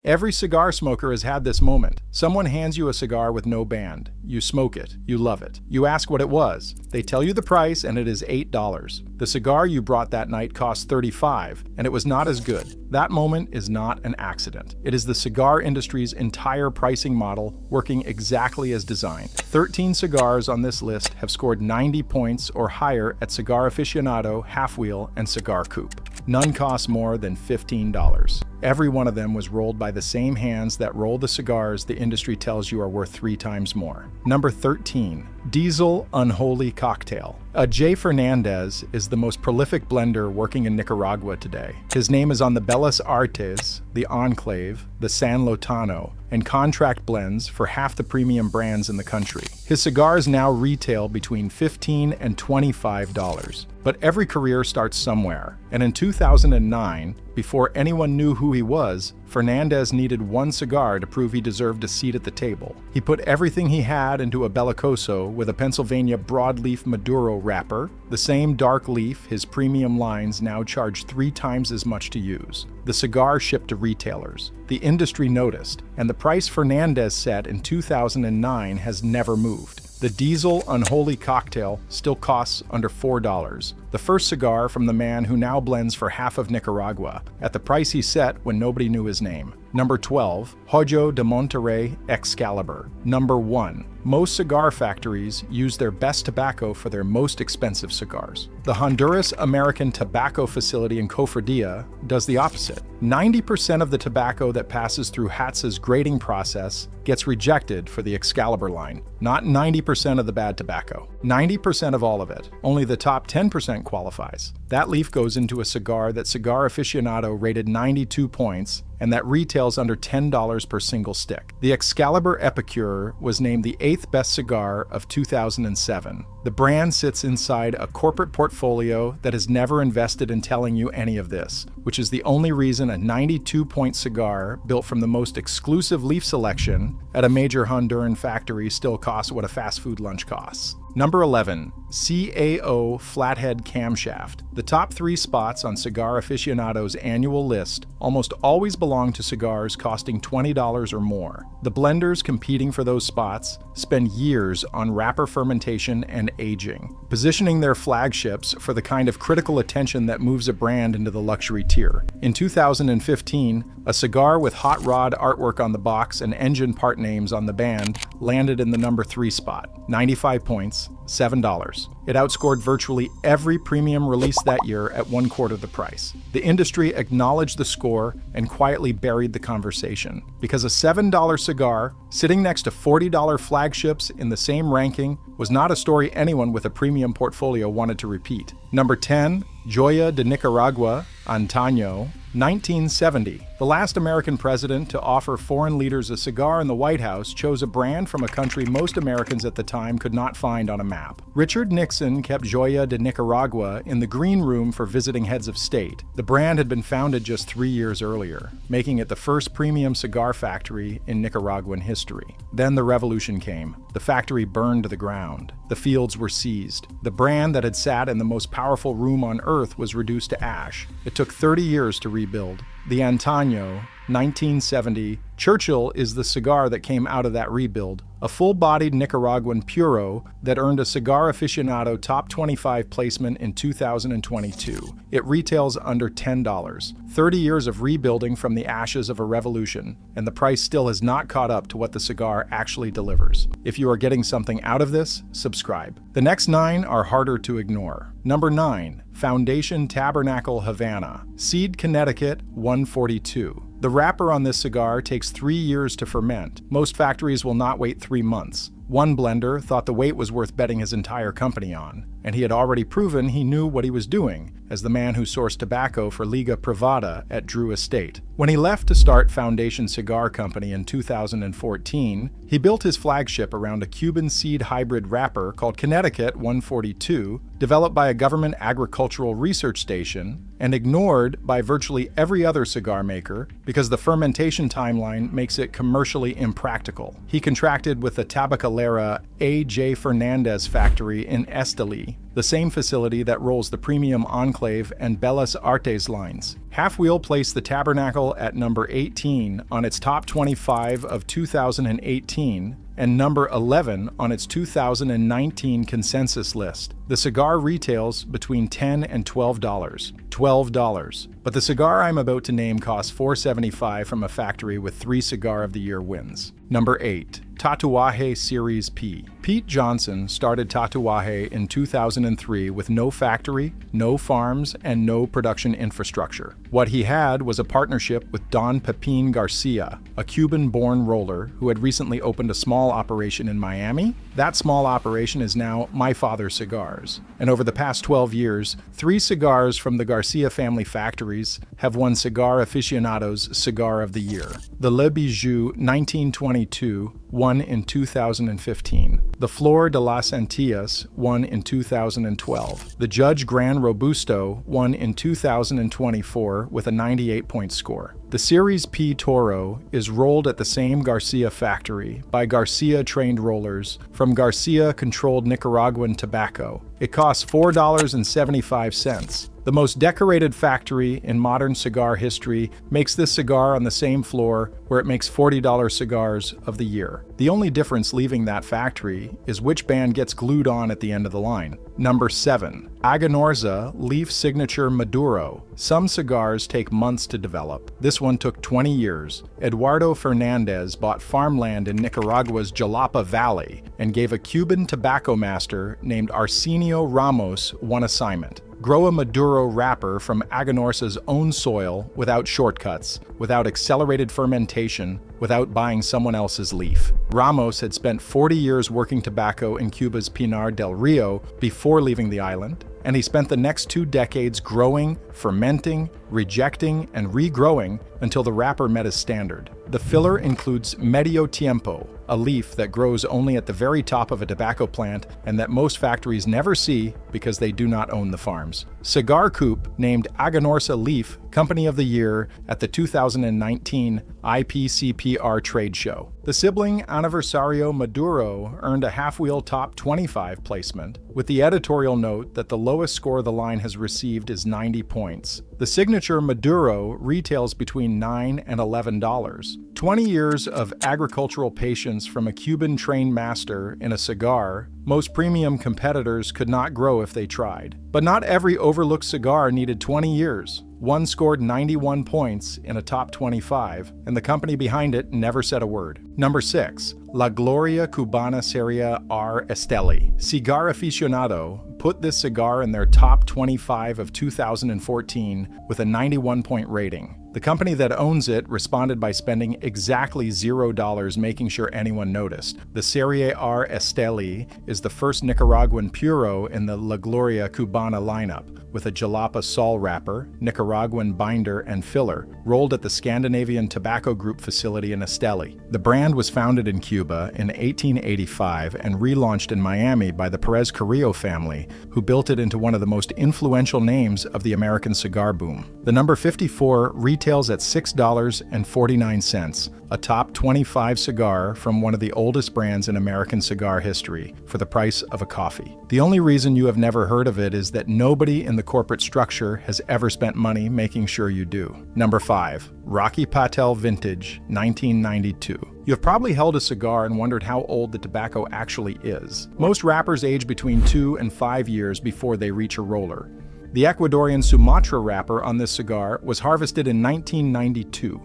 Every cigar smoker has had this moment. Someone hands you a cigar with no band. You smoke it. You love it. You ask what it was. They tell you the price, and it is $8. The cigar you brought that night cost $35, and it was not as good. That moment is not an accident. It is the cigar industry's entire pricing model working exactly as designed. 13 cigars on this list have scored 90 points or higher at Cigar Aficionado, Halfwheel, and Cigar Coop. None cost more than $15. Every one of them was rolled by the same hands that roll the cigars the industry tells you are worth 3 times more. Number 13. Diesel Unholy Cocktail. AJ Fernandez is the most prolific blender working in Nicaragua today. His name is on the Bellas Artes, the Enclave, the San Lotano, and contract blends for half the premium brands in the country. His cigars now retail between $15 and $25. But every career starts somewhere, and in 2009, before anyone knew who he was, Fernandez needed one cigar to prove he deserved a seat at the table. He put everything he had into a belicoso with a Pennsylvania broadleaf Maduro wrapper, the same dark leaf his premium lines now charge 3 times as much to use. The cigar shipped to retailers. The industry noticed, and the price Fernandez set in 2009 has never moved. The Diesel Unholy Cocktail still costs under $4. The first cigar from the man who now blends for half of Nicaragua, at the price he set when nobody knew his name. Number 12. Hoyo de Monterrey Excalibur. Number 1. Most cigar factories use their best tobacco for their most expensive cigars. The Honduras American Tobacco Facility in Cofradía does the opposite. 90% of the tobacco that passes through HATSA's grading process gets rejected for the Excalibur line. Not 90% of the bad tobacco. 90% of all of it. Only the top 10% qualifies. That leaf goes into a cigar that Cigar Aficionado rated 92 points and that retails under $10 per single stick. The Excalibur Epicure was named the 8th best cigar of 2007. The brand sits inside a corporate portfolio that has never invested in telling you any of this, which is the only reason a 92-point cigar built from the most exclusive leaf selection at a major Honduran factory still costs what a fast food lunch costs. Number 11. CAO Flathead Camshaft. The top 3 spots on Cigar Aficionado's annual list almost always belong to cigars costing $20 or more. The blenders competing for those spots spend years on wrapper fermentation and aging, positioning their flagships for the kind of critical attention that moves a brand into the luxury tier. In 2015, a cigar with hot rod artwork on the box and engine part names on the band landed in the number 3 spot. 95 points, $7. It outscored virtually every premium release that year at 1/4 the price. The industry acknowledged the score and quietly buried the conversation, because a $7 cigar sitting next to $40 flagships in the same ranking was not a story anyone with a premium portfolio wanted to repeat. Number 10. Joya de Nicaragua, Antaño, 1970. The last American president to offer foreign leaders a cigar in the White House chose a brand from a country most Americans at the time could not find on a map. Richard Nixon kept Joya de Nicaragua in the green room for visiting heads of state. The brand had been founded just 3 years earlier, making it the first premium cigar factory in Nicaraguan history. Then the revolution came. The factory burned to the ground. The fields were seized. The brand that had sat in the most powerful room on earth was reduced to ash. It took 30 years to rebuild. The Antaño, 1970. Churchill is the cigar that came out of that rebuild, a full-bodied Nicaraguan puro that earned a Cigar Aficionado Top 25 placement in 2022. It retails under $10. 30 years of rebuilding from the ashes of a revolution, and the price still has not caught up to what the cigar actually delivers. If you are getting something out of this, subscribe. The next 9 are harder to ignore. Number 9. Foundation Tabernacle Havana. Seed Connecticut 142. The wrapper on this cigar takes 3 years to ferment. Most factories will not wait 3 months. One blender thought the wait was worth betting his entire company on, and he had already proven he knew what he was doing as the man who sourced tobacco for Liga Privada at Drew Estate. When he left to start Foundation Cigar Company in 2014, he built his flagship around a Cuban seed hybrid wrapper called Connecticut 142, developed by a government agricultural research station and ignored by virtually every other cigar maker because the fermentation timeline makes it commercially impractical. He contracted with the Tabacalera AJ Fernandez factory in Esteli, the same facility that rolls the premium Enclave and Bellas Artes lines. Halfwheel placed the Tabernacle at number 18 on its top 25 of 2018 and number 11 on its 2019 consensus list. The cigar retails between $10 and $12. $12. But the cigar I'm about to name costs $4.75 from a factory with 3 Cigar of the Year wins. Number 8. Tatuaje Series P. Pete Johnson started Tatuaje in 2003 with no factory, no farms, and no production infrastructure. What he had was a partnership with Don Pepin Garcia, a Cuban-born roller who had recently opened a small operation in Miami. That small operation is now My Father Cigars. And over the past 12 years, 3 cigars from the Garcia family factories have won Cigar Aficionado's Cigar of the Year. The Le Bijou 1922 won in 2015. The Flor de las Antillas won in 2012. The Judge Gran Robusto won in 2024 with a 98-point score. The Series P Toro is rolled at the same Garcia factory by Garcia-trained rollers from Garcia-controlled Nicaraguan tobacco. It costs $4.75. The most decorated factory in modern cigar history makes this cigar on the same floor where it makes $40 cigars of the year. The only difference leaving that factory is which band gets glued on at the end of the line. Number 7. Aganorsa Leaf Signature Maduro. Some cigars take months to develop. This one took 20 years. Arturo Fernandez bought farmland in Nicaragua's Jalapa Valley and gave a Cuban tobacco master named Arsenio Ramos one assignment. Grow a Maduro wrapper from Aganorsa's own soil without shortcuts, without accelerated fermentation, without buying someone else's leaf. Ramos had spent 40 years working tobacco in Cuba's Pinar del Rio before leaving the island, and he spent the next 2 decades growing, fermenting, rejecting, and regrowing until the wrapper met his standard. The filler includes Medio Tiempo, a leaf that grows only at the very top of a tobacco plant and that most factories never see because they do not own the farms. Cigar Coop named Aganorsa Leaf Company of the Year at the 2019 IPCPR trade show. The sibling Aniversario Maduro earned a Halfwheel top 25 placement, with the editorial note that the lowest score the line has received is 90 points. The signature Maduro retails between $9 and $11. 20 years of agricultural patience from a Cuban-trained master in a cigar most premium competitors could not grow if they tried. But not every overlooked cigar needed 20 years. One scored 91 points in a top 25, and the company behind it never said a word. Number 6. La Gloria Cubana Serie R Esteli. Cigar Aficionado put this cigar in their top 25 of 2014 with a 91-point rating. The company that owns it responded by spending exactly $0 making sure anyone noticed. The Serie R Esteli is the first Nicaraguan puro in the La Gloria Cubana lineup, with a Jalapa Sol wrapper, Nicaraguan binder, and filler, rolled at the Scandinavian Tobacco Group facility in Esteli. The brand was founded in Cuba in 1885 and relaunched in Miami by the Perez Carrillo family, who built it into one of the most influential names of the American cigar boom. The number 54 retails at $6.49, a top 25 cigar from one of the oldest brands in American cigar history, for the price of a coffee. The only reason you have never heard of it is that nobody in the corporate structure has ever spent money making sure you do. Number 5. Rocky Patel Vintage 1992. You've probably held a cigar and wondered how old the tobacco actually is. Most wrappers age between 2 and 5 years before they reach a roller. The Ecuadorian Sumatra wrapper on this cigar was harvested in 1992.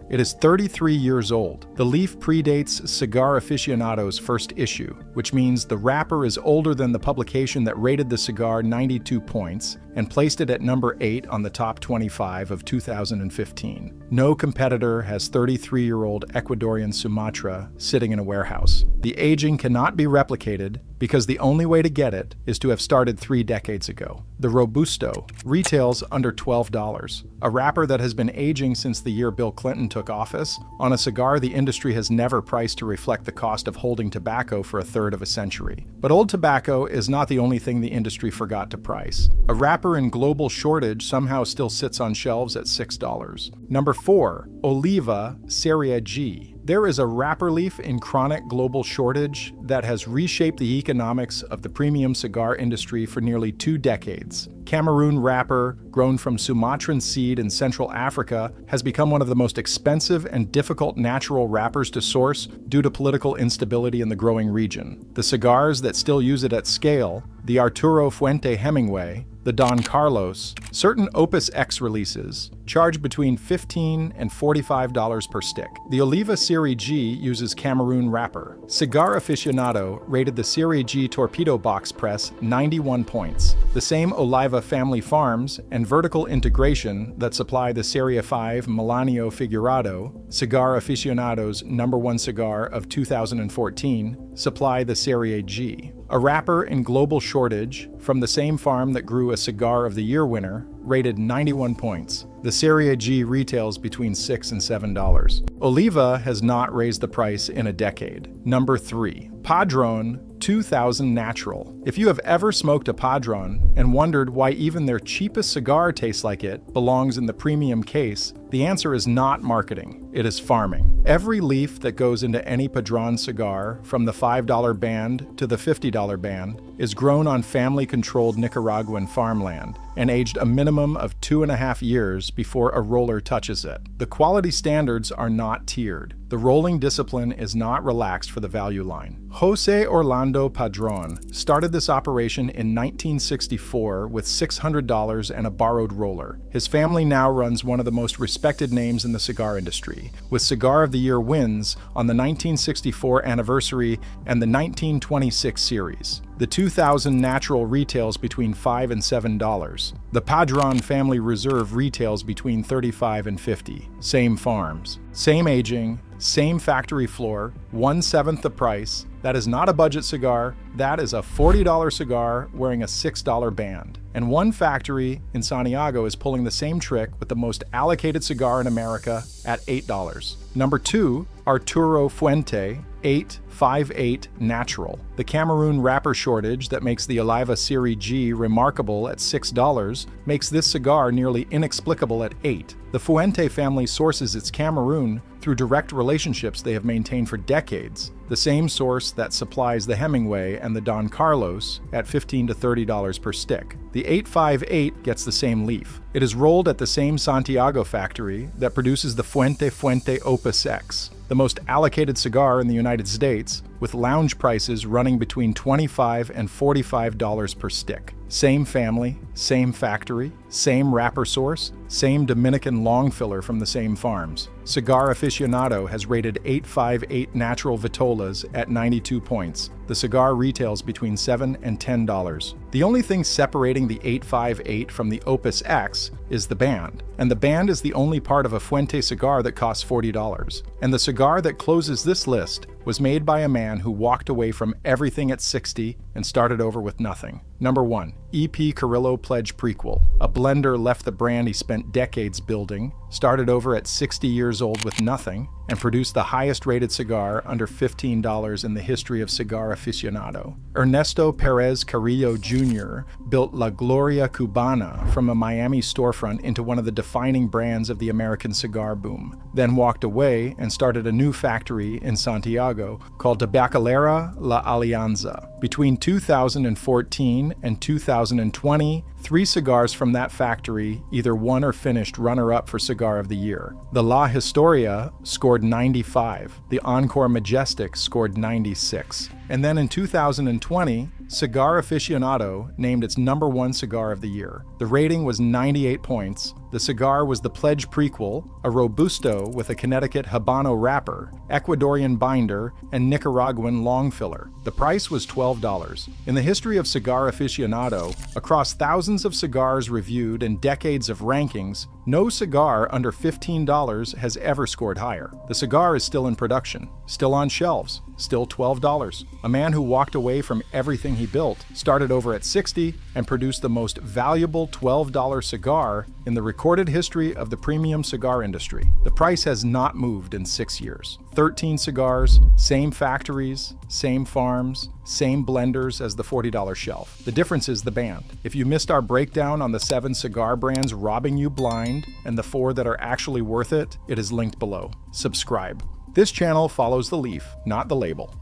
It is 33 years old. The leaf predates Cigar Aficionado's first issue, which means the wrapper is older than the publication that rated the cigar 92 points and placed it at number 8 on the top 25 of 2015. No competitor has 33-year-old Ecuadorian Sumatra sitting in a warehouse. The aging cannot be replicated because the only way to get it is to have started 3 decades ago. The Robusto retails under $12, a wrapper that has been aging since the year Bill Clinton took office, on a cigar the industry has never priced to reflect the cost of holding tobacco for a third of a century. But old tobacco is not the only thing the industry forgot to price. A wrapper in global shortage somehow still sits on shelves at $6. Number 4. Oliva Serie G. There is a wrapper leaf in chronic global shortage that has reshaped the economics of the premium cigar industry for nearly 2 decades. Cameroon wrapper, grown from Sumatran seed in Central Africa, has become one of the most expensive and difficult natural wrappers to source due to political instability in the growing region. The cigars that still use it at scale, the Arturo Fuente Hemingway, the Don Carlos, certain Opus X releases, charge between $15 and $45 per stick. The Oliva Serie G uses Cameroon wrapper. Cigar Aficionado rated the Serie G torpedo box press 91 points. The same Oliva family farms and vertical integration that supply the Serie 5 Melanio Figurado, Cigar Aficionado's #1 cigar of 2014, supply the Serie G. A wrapper in global shortage from the same farm that grew a Cigar of the Year winner, rated 91 points. The Serie G retails between $6 and $7. Oliva has not raised the price in a decade. Number 3. Padron 2000 Natural. If you have ever smoked a Padron and wondered why even their cheapest cigar tastes like it belongs in the premium case, the answer is not marketing, it is farming. Every leaf that goes into any Padron cigar, from the $5 band to the $50 band, is grown on family-controlled Nicaraguan farmland and aged a minimum of 2.5 years before a roller touches it. The quality standards are not tiered. The rolling discipline is not relaxed for the value line. Jose Orlando Padron started this operation in 1964 with $600 and a borrowed roller. His family now runs one of the most respected names in the cigar industry, with Cigar of the Year wins on the 1964 anniversary and the 1926 series. The 2000 Natural retails between $5 and $7. The Padron Family Reserve retails between $35 and $50. Same farms, same aging, same factory floor, 1/7 the price. That is not a budget cigar, that is a $40 cigar wearing a $6 band. And one factory in Santiago is pulling the same trick with the most allocated cigar in America at $8. Number 2, Arturo Fuente 858 Natural. The Cameroon wrapper shortage that makes the Oliva Serie G remarkable at $6 makes this cigar nearly inexplicable at $8. The Fuente family sources its Cameroon through direct relationships they have maintained for decades, the same source that supplies the Hemingway and the Don Carlos at $15 to $30 per stick. The 858 gets the same leaf. It is rolled at the same Santiago factory that produces the Fuente Opus X, the most allocated cigar in the United States, with lounge prices running between $25 and $45 per stick. Same family, same factory, same wrapper source, same Dominican long filler from the same farms. Cigar Aficionado has rated 858 Natural Vitolas at 92 points. The cigar retails between $7 and $10. The only thing separating the 858 from the Opus X is the band, and the band is the only part of a Fuente cigar that costs $40. And the cigar that closes this list was made by a man who walked away from everything at 60 and started over with nothing. Number 1, EP Carrillo Pledge Prequel. A blender left the brand he spent decades building, started over at 60 years old with nothing, and produced the highest rated cigar under $15 in the history of Cigar Aficionado. Ernesto Perez Carrillo Jr. built La Gloria Cubana from a Miami storefront into one of the defining brands of the American cigar boom, then walked away and started a new factory in Santiago called Tabacalera La Alianza. Between 2014 and 2020, 3 cigars from that factory either won or finished runner-up for Cigar of the Year. The La Historia scored 95, the Encore Majestic scored 96. And then in 2020, Cigar Aficionado named its #1 cigar of the year. The rating was 98 points. The cigar was the Pledge Prequel, a Robusto with a Connecticut Habano wrapper, Ecuadorian binder, and Nicaraguan long filler. The price was $12. In the history of Cigar Aficionado, across thousands of cigars reviewed and decades of rankings, no cigar under $15 has ever scored higher. The cigar is still in production, still on shelves, still $12. A man who walked away from everything he built, started over at 60, and produced the most valuable $12 cigar in the recorded history of the premium cigar industry. The price has not moved in 6 years. 13 cigars, same factories, same farms, same blenders as the $40 shelf. The difference is the band. If you missed our breakdown on the 7 cigar brands robbing you blind and the 4 that are actually worth it, it is linked below. Subscribe. This channel follows the leaf, not the label.